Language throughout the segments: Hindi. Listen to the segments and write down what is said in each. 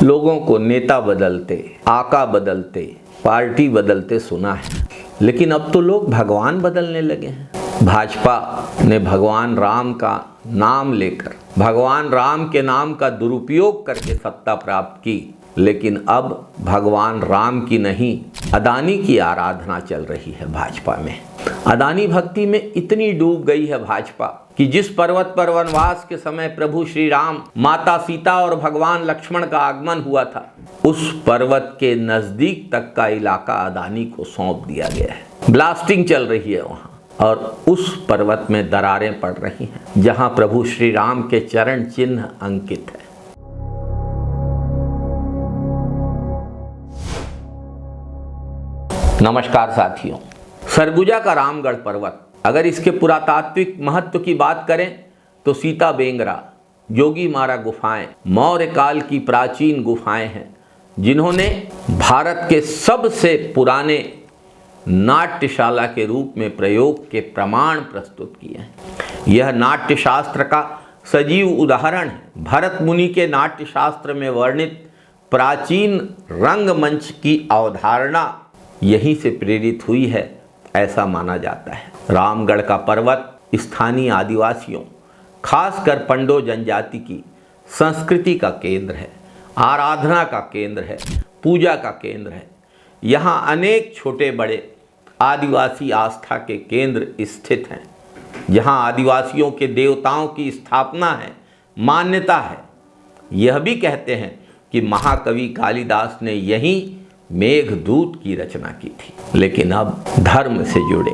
लोगों को नेता बदलते, आका बदलते, पार्टी बदलते सुना है, लेकिन अब तो लोग भगवान बदलने लगे हैं। भाजपा ने भगवान राम का नाम लेकर, भगवान राम के नाम का दुरुपयोग करके सत्ता प्राप्त की, लेकिन अब भगवान राम की नहीं, अदानी की आराधना चल रही है भाजपा में। अदानी भक्ति में इतनी डूब गई है भाजपा कि जिस पर्वत पर वनवास के समय प्रभु श्री राम, माता सीता और भगवान लक्ष्मण का आगमन हुआ था, उस पर्वत के नजदीक तक का इलाका अदानी को सौंप दिया गया है। ब्लास्टिंग चल रही है वहां, और उस पर्वत में दरारें पड़ रही हैं जहां प्रभु श्री राम के चरण चिन्ह अंकित है। नमस्कार साथियों, सरगुजा का रामगढ़ पर्वत, अगर इसके पुरातात्विक महत्व की बात करें तो सीता बेंगरा, जोगी मारा गुफाएं मौर्य काल की प्राचीन गुफाएं हैं, जिन्होंने भारत के सबसे पुराने नाट्यशाला के रूप में प्रयोग के प्रमाण प्रस्तुत किए हैं। यह नाट्यशास्त्र का सजीव उदाहरण है। भरत मुनि के नाट्यशास्त्र में वर्णित प्राचीन रंगमंच की अवधारणा यहीं से प्रेरित हुई है, ऐसा माना जाता है। रामगढ़ का पर्वत स्थानीय आदिवासियों, खासकर पंडो जनजाति की संस्कृति का केंद्र है, आराधना का केंद्र है, पूजा का केंद्र है। यहाँ अनेक छोटे बड़े आदिवासी आस्था के केंद्र स्थित हैं, जहाँ आदिवासियों के देवताओं की स्थापना है, मान्यता है। यह भी कहते हैं कि महाकवि कालिदास ने यहीं मेघदूत की रचना की थी। लेकिन अब धर्म से जुड़े,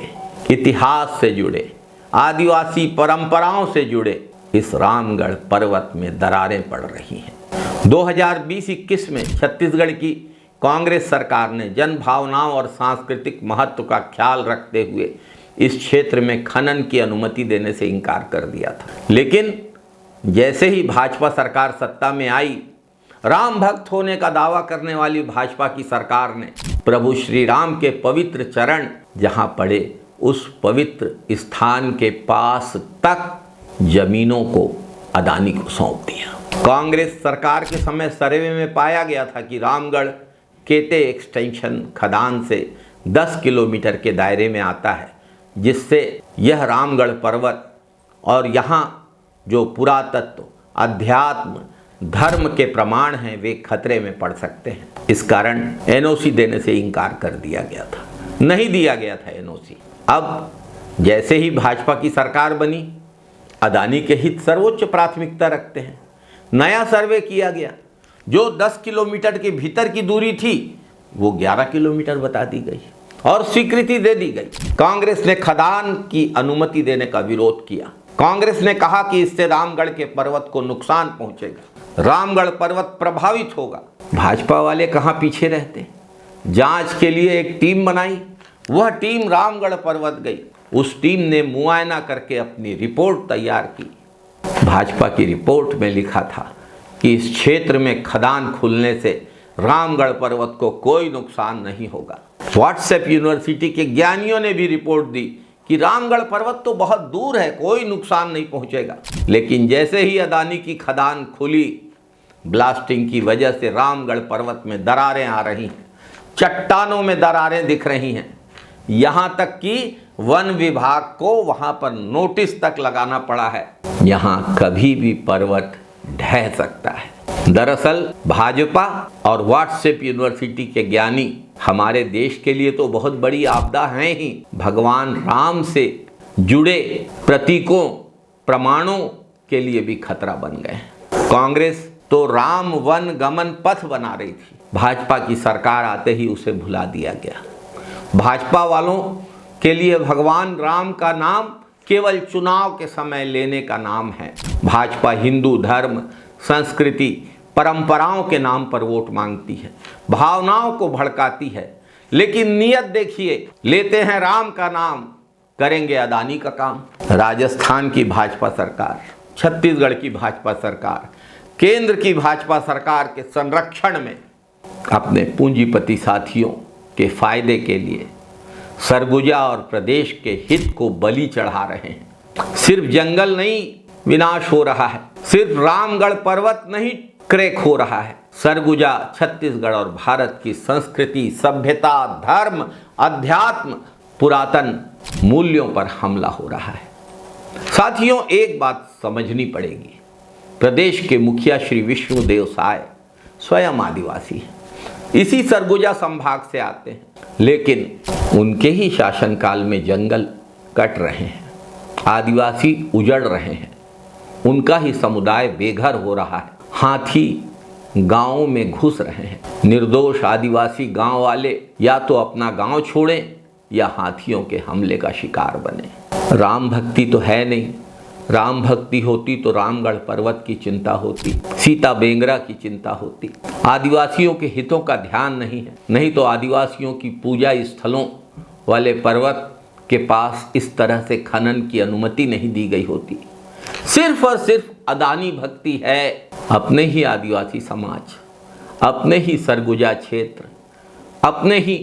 इतिहास से जुड़े, आदिवासी परंपराओं से जुड़े इस रामगढ़ पर्वत में दरारें पड़ रही हैं। 2020-21 में छत्तीसगढ़ की कांग्रेस सरकार ने जन भावनाओं और सांस्कृतिक महत्व का ख्याल रखते हुए इस क्षेत्र में खनन की अनुमति देने से इनकार कर दिया था। लेकिन जैसे ही भाजपा सरकार सत्ता में आई, राम भक्त होने का दावा करने वाली भाजपा की सरकार ने प्रभु श्री राम के पवित्र चरण जहां पड़े, उस पवित्र स्थान के पास तक जमीनों को अदानी को सौंप दिया। कांग्रेस सरकार के समय सर्वे में पाया गया था कि रामगढ़ केते एक्सटेंशन खदान से 10 किलोमीटर के दायरे में आता है, जिससे यह रामगढ़ पर्वत और यहाँ जो पुरातत्व, अध्यात्म, धर्म के प्रमाण हैं, वे खतरे में पड़ सकते हैं। इस कारण एनओसी देने से इनकार कर दिया गया था, नहीं दिया गया था एनओसी। अब जैसे ही भाजपा की सरकार बनी, अदानी के हित सर्वोच्च प्राथमिकता रखते हैं। नया सर्वे किया गया, जो 10 किलोमीटर के भीतर की दूरी थी वो 11 किलोमीटर बता दी गई और स्वीकृति दे दी गई। कांग्रेस ने खदान की अनुमति देने का विरोध किया। कांग्रेस ने कहा कि इससे रामगढ़ के पर्वत को नुकसान पहुंचेगा, रामगढ़ पर्वत प्रभावित होगा। भाजपा वाले कहाँ पीछे रहते। जांच के लिए एक टीम बनाई, वह टीम रामगढ़ पर्वत गई। उस टीम ने मुआयना करके अपनी रिपोर्ट तैयार की। भाजपा की रिपोर्ट में लिखा था कि इस क्षेत्र में खदान खुलने से रामगढ़ पर्वत को कोई नुकसान नहीं होगा। व्हाट्सएप यूनिवर्सिटी के ज्ञानियों ने भी रिपोर्ट दी कि रामगढ़ पर्वत तो बहुत दूर है, कोई नुकसान नहीं पहुंचेगा। लेकिन जैसे ही अदानी की खदान खुली, ब्लास्टिंग की वजह से रामगढ़ पर्वत में दरारें आ रही हैं, चट्टानों में दरारें दिख रही हैं। यहाँ तक कि वन विभाग को वहाँ पर नोटिस तक लगाना पड़ा है। यहाँ कभी भी पर्वत ढह सकता है। दरअसल भाजपा और व्हाट्सएप यूनिवर्सिटी के ज्ञानी हमारे देश के लिए तो बहुत बड़ी आपदा हैं ही, भगवान राम से जुड़े प्रतीकों, प्रमाणों के लिए भी खतरा बन गए। कांग्रेस तो राम वन गमन पथ बना रही थी, भाजपा की सरकार आते ही उसे भुला दिया गया। भाजपा वालों के लिए भगवान राम का नाम केवल चुनाव के समय लेने का नाम है। भाजपा हिंदू धर्म, संस्कृति, परंपराओं के नाम पर वोट मांगती है, भावनाओं को भड़काती है। लेकिन नियत देखिए, लेते हैं राम का नाम, करेंगे अदानी का काम। राजस्थान की भाजपा सरकार, छत्तीसगढ़ की भाजपा सरकार, केंद्र की भाजपा सरकार के संरक्षण में अपने पूंजीपति साथियों के फायदे के लिए सरगुजा और प्रदेश के हित को बलि चढ़ा रहे हैं। सिर्फ जंगल नहीं विनाश हो रहा है, सिर्फ रामगढ़ पर्वत नहीं क्रैक हो रहा है, सरगुजा छत्तीसगढ़ और भारत की संस्कृति, सभ्यता, धर्म, अध्यात्म, पुरातन मूल्यों पर हमला हो रहा है। साथियों, एक बात समझनी पड़ेगी, प्रदेश के मुखिया श्री विष्णुदेव साय स्वयं आदिवासी हैं, इसी सरगुजा संभाग से आते हैं, लेकिन उनके ही शासनकाल में जंगल कट रहे हैं, आदिवासी उजड़ रहे हैं, उनका ही समुदाय बेघर हो रहा है, हाथी गांवों में घुस रहे हैं। निर्दोष आदिवासी गांव वाले या तो अपना गांव छोड़ें या हाथियों के हमले का शिकार बने। राम भक्ति तो है नहीं, राम भक्ति होती तो रामगढ़ पर्वत की चिंता होती, सीता बेंगरा की चिंता होती। आदिवासियों के हितों का ध्यान नहीं है, नहीं तो आदिवासियों की पूजा स्थलों वाले पर्वत के पास इस तरह से खनन की अनुमति नहीं दी गई होती। सिर्फ और सिर्फ अदानी भक्ति है अपने ही आदिवासी समाज, अपने ही सरगुजा क्षेत्र, अपने ही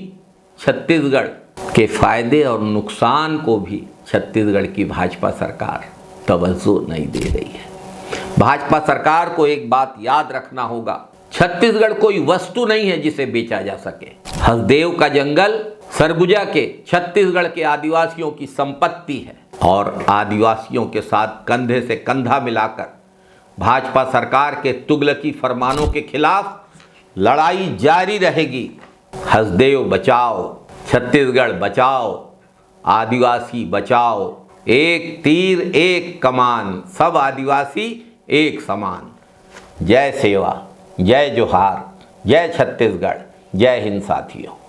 छत्तीसगढ़ के फायदे और नुकसान को भी छत्तीसगढ़ की भाजपा सरकार तवज्जो नहीं दे रही है। भाजपा सरकार को एक बात याद रखना होगा, छत्तीसगढ़ कोई वस्तु नहीं है जिसे बेचा जा सके। हसदेव का जंगल सरगुजा के छत्तीसगढ़ के आदिवासियों की संपत्ति है और आदिवासियों के साथ कंधे से कंधा मिलाकर भाजपा सरकार के तुगलकी फरमानों के खिलाफ लड़ाई जारी रहेगी। हसदेव बचाओ, छत्तीसगढ़ बचाओ, आदिवासी बचाओ, एक तीर एक कमान, सब आदिवासी एक समान। जय सेवा, जय जोहार, जय छत्तीसगढ़, जय हिंद साथियों।